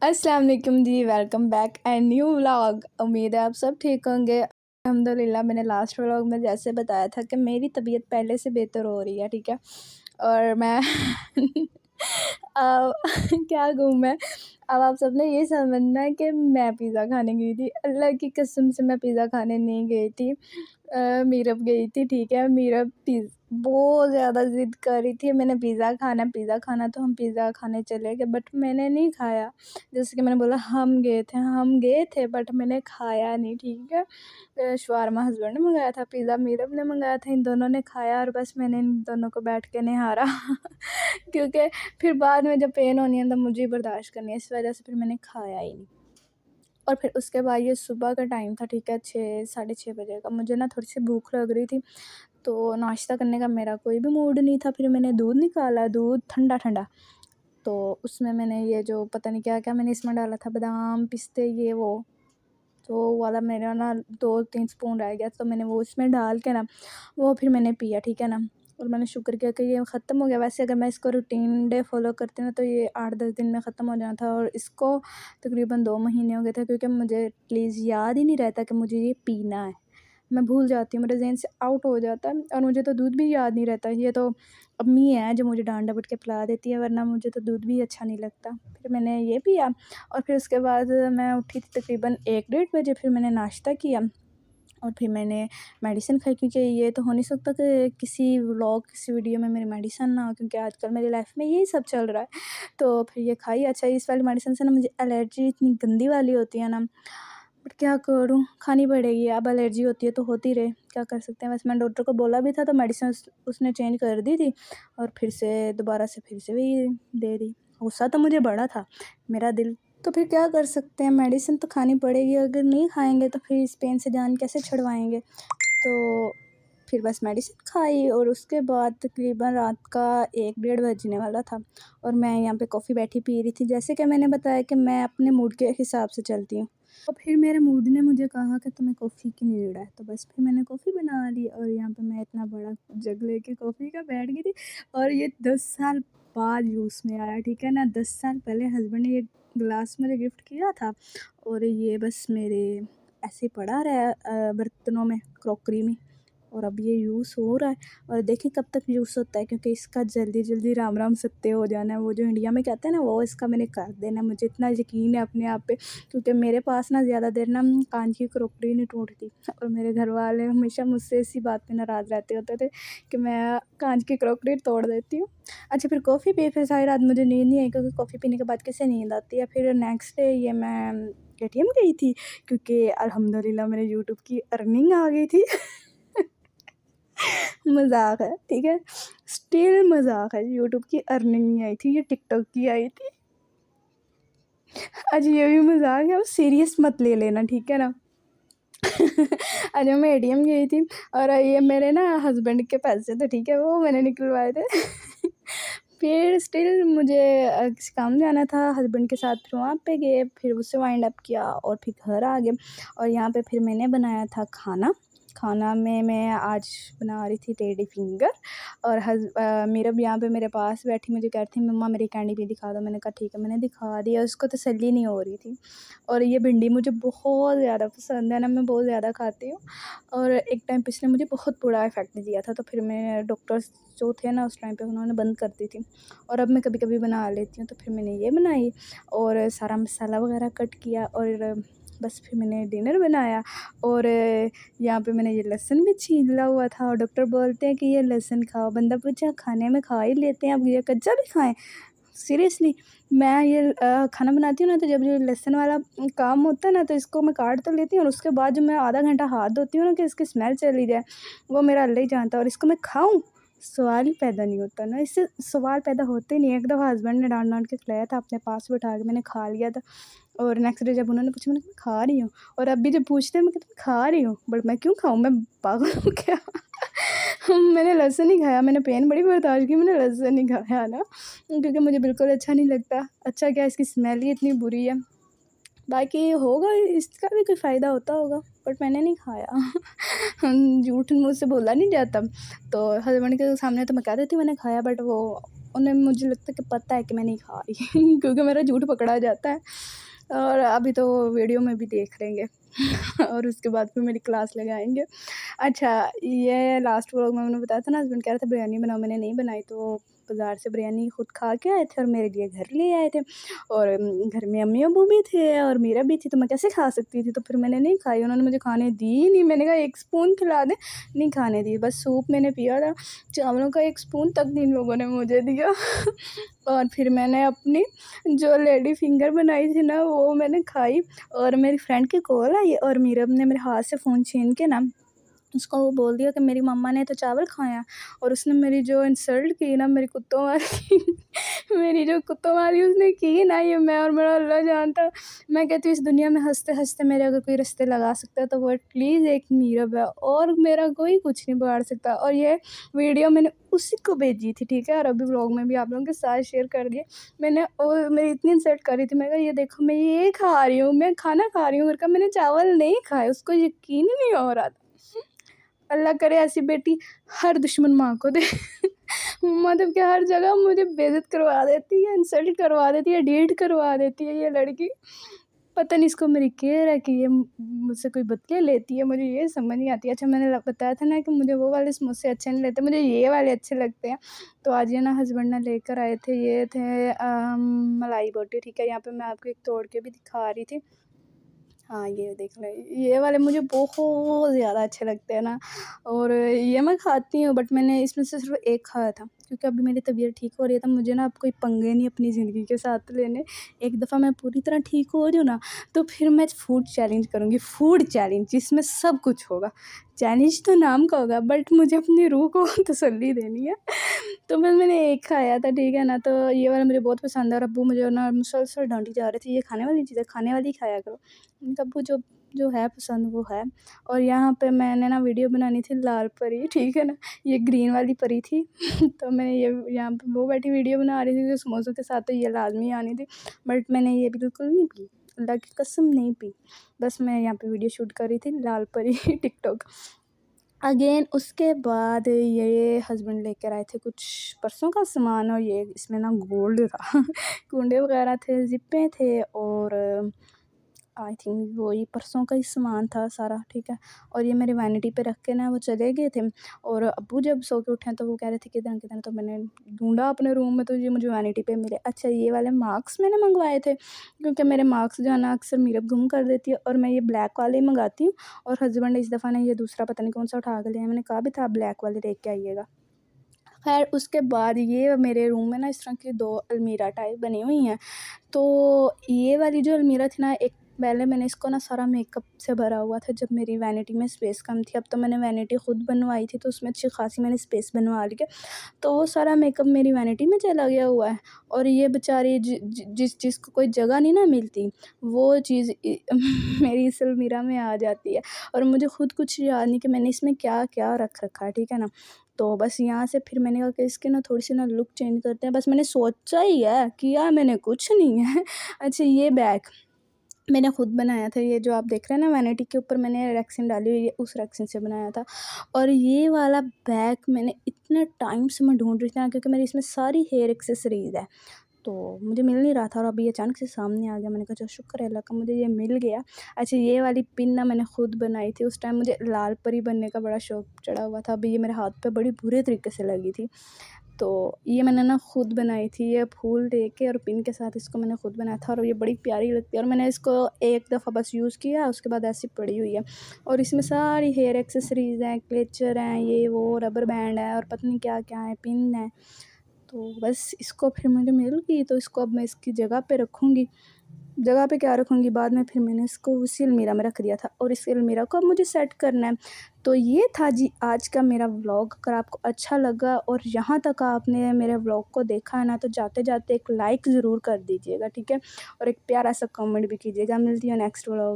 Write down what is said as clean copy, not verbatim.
अस्सलाम वालेकुम जी, welcome back and new vlog. उम्मीद है आप सब ठीक होंगे। अल्हम्दुलिल्लाह, मैंने लास्ट व्लॉग में जैसे बताया था कि मेरी तबीयत पहले से बेहतर हो रही है, ठीक है। और मैं अब क्या कहूँ मैं। अब आप सबने ये समझना है कि मैं पिज़्ज़ा खाने गई थी। अल्लाह की कसम से मैं पिज़्ज़ा खाने नहीं गई थी। मीरब गई थी, ठीक है। मीरब बहुत ज़्यादा ज़िद कर रही थी, मैंने पिज़्ज़ा खाना, तो हम पिज़्ज़ा खाने चले गए, बट मैंने नहीं खाया। जैसे कि मैंने बोला, हम गए थे बट मैंने खाया नहीं, ठीक है। शवारमा हस्बैंड ने मंगाया था, पिज़्ज़ा मीरब ने मंगाया था, इन दोनों ने खाया और बस मैंने इन दोनों को बैठ के निहारा क्योंकि फिर बाद में जब पेन होनी है तो मुझे ही बर्दाश्त करनी है, इस वजह से फिर मैंने खाया ही नहीं। और फिर उसके बाद ये सुबह का टाइम था, ठीक है, 6 साढ़े 6 बजे का। मुझे ना थोड़ी सी भूख लग रही थी, तो नाश्ता करने का मेरा कोई भी मूड नहीं था। फिर मैंने दूध निकाला, दूध ठंडा ठंडा, तो उसमें मैंने ये जो पता नहीं क्या क्या मैंने इसमें डाला था, बादाम पिस्ते ये वो, तो वाला मेरा ना 2-3 स्पून रह गया, तो मैंने वो इसमें डाल के ना वो फिर मैंने पिया, ठीक है ना। और मैंने शुक्र किया कि ये ख़त्म हो गया। वैसे अगर मैं इसको रूटीन डे फॉलो करती ना तो ये 8-10 दिन में ख़त्म हो जाना था, और इसको तकरीबन 2 महीने हो गए थे, क्योंकि मुझे एटलीस्ट याद ही नहीं रहता कि मुझे ये पीना है। मैं भूल जाती हूँ, मेरे ज़हन से आउट हो जाता है, और मुझे तो दूध भी याद नहीं रहता। ये तो अम्मी है जो मुझे डांट-डपट के पिला देती है, वरना मुझे तो दूध भी अच्छा नहीं लगता। फिर मैंने ये पिया, और फिर उसके बाद मैं उठी थी तकरीबन 1 डेढ़ बजे। फिर मैंने नाश्ता किया और फिर मैंने मेडिसिन खाई, क्योंकि ये तो हो नहीं सकता कि किसी व्लॉग किसी वीडियो में मेरी मेडिसिन ना हो, क्योंकि आजकल मेरी लाइफ में यही सब चल रहा है। तो फिर ये खाई। अच्छा, इस वाली मेडिसिन से ना मुझे एलर्जी इतनी गंदी वाली होती है ना, बट क्या करूँ, खानी पड़ेगी। अब एलर्जी होती है तो होती रहे, क्या कर सकते हैं। वैसे मैंने डॉक्टर को बोला भी था, तो मेडिसिन उसने चेंज कर दी थी, और फिर से दोबारा से फिर से वही दे दी। गुस्सा तो मुझे बड़ा था, मेरा दिल। तो फिर क्या कर सकते हैं, मेडिसिन तो खानी पड़ेगी। अगर नहीं खाएंगे तो फिर इस पेन से जान कैसे छुड़वाएंगे। तो फिर बस मेडिसिन खाई, और उसके बाद तकरीबन रात का 1 डेढ़ बजने वाला था, और मैं यहाँ पे कॉफ़ी बैठी पी रही थी। जैसे कि मैंने बताया कि मैं अपने मूड के हिसाब से चलती हूँ। तो फिर मेरे मूड ने मुझे कहा कि तुम्हें कॉफ़ी की नीड है, तो बस फिर मैंने कॉफ़ी बना ली, और यहाँ पे मैं इतना बड़ा जग लेके कॉफ़ी का बैठ गई थी। और ये 10 साल बाद यूज़ में आया, ठीक है ना। 10 साल पहले हस्बैंड ने ये ग्लास मुझे गिफ्ट किया था, और ये बस मेरे ऐसे ही पड़ा रहा बर्तनों में, क्रॉकरी में, और अब ये यूज़ हो रहा है। और देखिए कब तक यूज़ होता है, क्योंकि इसका जल्दी जल्दी राम राम सत्य हो जाना है, वो जो इंडिया में कहते हैं ना, वो इसका मैंने कर देना है। मुझे इतना यकीन है अपने आप पे, क्योंकि मेरे पास ना ज़्यादा देर ना कांच की क्रॉकरी नहीं टूटती, और मेरे घर वाले हमेशा मुझसे इसी बात पे नाराज़ रहते होते थे कि मैं कांच की क्रॉकरी तोड़ देती हूँ। अच्छा, फिर कॉफ़ी पी, फिर सारी रात मुझे नींद नहीं आई, क्योंकि कॉफ़ी पीने के बाद किसे नींद आती है। फिर नेक्स्ट डे ये मैं एटीएम गई थी, क्योंकि अल्हम्दुलिल्लाह मेरे यूट्यूब की अर्निंग आ गई थी। मज़ाक है, ठीक है? स्टिल मज़ाक है, यूट्यूब की अर्निंग नहीं आई थी, ये टिकटॉक की आई थी। अच्छा, ये भी मज़ाक है, अब सीरियस मत ले लेना, ठीक है ना? अच्छा, मैं एटीएम गई थी, और ये मेरे ना हस्बैंड के पैसे थे, ठीक है? वो मैंने निकलवाए थे। फिर स्टिल मुझे किसी काम जाना था हस्बैंड के साथ, फिर वहाँ पे गए, फिर उससे वाइंड अप किया, और फिर घर आ गए। और यहाँ पे फिर मैंने बनाया था खाना। खाना में मैं आज बना रही थी टेडी फिंगर, और मेरा भी यहाँ पे मेरे पास बैठी मुझे कह रही थी, मम्मा मेरी कैंडी भी दिखा दो। मैंने कहा ठीक है, मैंने दिखा दिया। उसको तसल्ली नहीं हो रही थी। और ये भिंडी मुझे बहुत ज़्यादा पसंद है ना, मैं बहुत ज़्यादा खाती हूँ, और एक टाइम पे इसने मुझे बहुत बुरा इफ़ेक्ट दिया था, तो फिर मैं डॉक्टर्स जो थे ना उस टाइम पे, उन्होंने बंद कर दी थी। और अब मैं कभी कभी बना लेती हूँ, तो फिर मैंने ये बनाई, और सारा मसाला वगैरह कट किया, और बस फिर मैंने डिनर बनाया। और यहाँ पे मैंने ये लहसुन भी छीला हुआ था, और डॉक्टर बोलते हैं कि ये लहसुन खाओ। बंदा पूछा, खाने में खा ही लेते हैं, अब ये कच्चा भी खाएं? सीरियसली, मैं ये खाना बनाती हूँ ना, तो जब ये लहसुन वाला काम होता है ना, तो इसको मैं काट तो लेती हूँ, और उसके बाद जो मैं आधा घंटा हाथ धोती हूँ ना कि इसकी स्मेल चली जाए, वो मेरा अल्लाह ही जानता है। और इसको मैं खाऊँ, सवाल ही पैदा नहीं होता ना, इससे सवाल पैदा होते ही नहीं। एक दफ़ा हस्बैंड ने डांट के खिलाया था अपने पास बिठा के, मैंने खा लिया था। और नेक्स्ट डे जब उन्होंने पूछा, मैंने कहा मैं खा रही हूँ, और अब भी जब पूछते हैं मैं कहती हूँ खा रही हूँ, बट मैं क्यों खाऊँ, मैं पागल हूँ क्या? मैंने लहसुन नहीं खाया, मैंने पेन बड़ी बर्दाश्त की, मैंने लहसुन नहीं खाया ना, क्योंकि मुझे बिल्कुल अच्छा नहीं लगता। अच्छा क्या, इसकी स्मेल ही इतनी बुरी है। बाकी होगा इसका भी कोई फ़ायदा होता होगा, बट मैंने नहीं खाया। झूठ मुँह से बोला नहीं जाता। तो हस्बैंड के सामने तो मैं कह देती मैंने खाया, बट वो उन्हें मुझे लगता है कि पता है कि मैं नहीं खा रही क्योंकि मेरा झूठ पकड़ा जाता है। और अभी तो वीडियो में भी देख लेंगे और उसके बाद फिर मेरी क्लास लगाएँगे। अच्छा, ये लास्ट व्लॉग में मैंने बताया था ना, हस्बैंड कह रहा था बिरयानी बनाओ, मैंने नहीं बनाई, तो बाज़ार से बिरयानी खुद खा के आए थे और मेरे लिए घर ले आए थे। और घर में अम्मी-अब्बू भी थे और मीरा भी थी, तो मैं कैसे खा सकती थी? तो फिर मैंने नहीं खाई, उन्होंने मुझे खाने दी ही नहीं। मैंने कहा 1 स्पून खिला दें, नहीं खाने दी। बस सूप मैंने पिया था, चावलों का 1 स्पून तक नहीं इन लोगों ने मुझे दिया। और फिर मैंने अपनी जो लेडी फिंगर बनाई थी ना, वो मैंने खाई। और मेरी फ्रेंड की कॉल आई और मीरब ने मेरे हाथ से फ़ोन छीन के ना उसको वो बोल दिया कि मेरी मम्मा ने तो चावल खाए हैं। और उसने मेरी जो इंसल्ट की ना, मेरी कुत्तों वाली मेरी जो कुत्तों वाली उसने की ना, ये मैं और मेरा अल्लाह जानता। मैं कहती हूँ इस दुनिया में हँसते-हँसते मेरे अगर कोई रिश्ते लगा सकता है तो वो एटलीस्ट एक मीरब है, और मेरा कोई कुछ नहीं बिगाड़ सकता। और ये वीडियो मैंने उसी को भेजी थी, ठीक है? और अभी व्लॉग में भी आप लोगों के साथ शेयर कर दिए। मैंने और मेरी इतनी इंसल्ट करी थी, मैंने कहा ये देखो मैं ये खा रही हूँ, मैं खाना खा रही हूँ घर का, मैंने चावल नहीं खाए। उसको यकीन ही नहीं हो रहा था। अल्लाह करे ऐसी बेटी हर दुश्मन माँ को दे। मतलब कि हर जगह मुझे बेइज़्ज़त करवा देती है, इंसल्ट करवा देती है, डिलीट करवा देती है ये लड़की। पता नहीं इसको मेरी केयर है कि ये मुझसे कोई बदले लेती है, मुझे ये समझ नहीं आती। अच्छा, मैंने बताया था ना कि मुझे वो वाले समोसे अच्छे नहीं लगते, मुझे ये वाले अच्छे लगते हैं। तो आज ये ना हस्बैंड ने लेकर आए थे, ये थे मलाई बोटी, ठीक है? यहाँ पे मैं आपको एक तोड़ के भी दिखा रही थी। हाँ, ये देख लो, ये वाले मुझे बहुत ज़्यादा अच्छे लगते हैं ना। और ये मैं खाती हूँ, बट मैंने इसमें से सिर्फ़ एक खाया था क्योंकि अभी मेरी तबीयत ठीक हो रही है, तो मुझे ना अब कोई पंगे नहीं अपनी ज़िंदगी के साथ लेने। एक दफ़ा मैं पूरी तरह ठीक हो जाऊँ ना, तो फिर मैं फूड चैलेंज करूँगी, फूड चैलेंज जिसमें सब कुछ होगा। चैलेंज तो नाम का होगा, बट मुझे अपनी रूह को तसल्ली देनी है। तो बस मैंने एक खाया था, ठीक है ना? तो ये वाला मुझे बहुत पसंद है और अब्बू मुझे ना मुसलसल डांटी जा रहे थे, ये खाने वाली चीज़ है, खाने वाली खाया करो। मैंने कहा अब्बू जो जो है पसंद वो है। और यहाँ पे मैंने ना वीडियो बनानी थी लाल परी, ठीक है ना? ये ग्रीन वाली परी थी। तो मैंने ये यहाँ पे वो बैठी वीडियो बना रही थी, तो समोसों के साथ तो ये लाज़मी आनी थी, बट मैंने ये बिल्कुल नहीं पी, अल्लाह की कसम नहीं पी। बस मैं यहाँ पे वीडियो शूट कर रही थी लाल परी टिकटॉक। अगेन उसके बाद ये हस्बैंड लेकर आए थे कुछ परसों का सामान, और ये इसमें ना गोल्ड था। कुंडे वगैरह थे, ज़िप्पें थे, और आई थिंक वही परसों का ही सामान था सारा, ठीक है? और ये मेरे वैनिटी पे रख के ना वो चले गए थे। और अब्बू जब सो के उठे तो वो कह रहे थे किधर-किधर, तो मैंने ढूँढा अपने रूम में, तो ये मुझे वैनिटी पे मिले। अच्छा, ये वाले मार्क्स मैंने मँगवाए थे क्योंकि मेरे मार्क्स जो है ना अक्सर मीरब गुम कर देती है, और मैं ये ब्लैक वाले ही मँगाती हूँ। और हस्बैंड इस दफ़ा ने ये दूसरा पता नहीं कौन-सा उठा के ले आए। मैंने कहा भी था आप ब्लैक वाले लेके आइएगा। ख़ैर उसके बाद ये मेरे रूम में ना इस तरह की 2 अलमीरा टाइप बनी हुई हैं। तो ये वाली जो अलमीरा थी ना, एक पहले मैंने इसको ना सारा मेकअप से भरा हुआ था जब मेरी वैनिटी में स्पेस कम थी। अब तो मैंने वैनिटी खुद बनवाई थी, तो उसमें अच्छी खासी मैंने स्पेस बनवा ली है। तो वो सारा मेकअप मेरी वैनिटी में चला गया हुआ है। और ये बेचारी जिसको कोई जगह नहीं ना मिलती, वो चीज़ मेरी इस अलमीरा में आ जाती है। और मुझे खुद कुछ याद नहीं कि मैंने इसमें क्या-क्या रख रखा है, ठीक है ना? तो बस यहाँ से फिर मैंने कहा कि इसकी ना थोड़ी-सी ना लुक चेंज करते हैं। बस मैंने सोचा ही है, किया मैंने कुछ नहीं है। अच्छा, ये बैग मैंने खुद बनाया था, ये जो आप देख रहे हैं ना वैनिटी के ऊपर मैंने रेक्सिन डाली हुई है, उस रेक्सिन से बनाया था। और ये वाला बैग मैंने इतने टाइम से मैं ढूँढ रही थी ना, क्योंकि मेरी इसमें सारी हेयर एक्सेसरीज़ है। तो मुझे मिल नहीं रहा था और अभी अचानक से सामने आ गया। मैंने कहा चलो शुक्र है अल्लाह का मुझे ये मिल गया। अच्छा, ये वाली पिन ना मैंने खुद बनाई थी। उस टाइम मुझे लाल परी बनने का बड़ा शौक चढ़ा हुआ था। अभी ये मेरे हाथ पे बड़ी बुरे तरीके से लगी थी। तो ये मैंने ना खुद बनाई थी, ये फूल लेके और पिन के साथ इसको मैंने खुद बनाया था, और ये बड़ी प्यारी लगती है। और मैंने इसको एक दफ़ा बस यूज़ किया, उसके बाद ऐसी पड़ी हुई है। और इसमें सारी हेयर एक्सेसरीज़ हैं, क्लेचर हैं, ये वो रबर बैंड है और पता नहीं क्या-क्या है, पिन है। तो बस इसको फिर मुझे मिल गई, तो इसको अब मैं इसकी जगह पे रखूँगी। जगह पे क्या रखूँगी, बाद में फिर मैंने इसको उसी अलमीरा में रख दिया था, और इस अलमीरा को अब मुझे सेट करना है। तो ये था जी आज का मेरा व्लॉग। अगर आपको अच्छा लगा और यहाँ तक आपने मेरे व्लॉग को देखा है ना, तो जाते-जाते एक लाइक ज़रूर कर दीजिएगा, ठीक है? और एक प्यारा सा कमेंट भी कीजिएगा। मिलती हूँ नेक्स्ट व्लॉग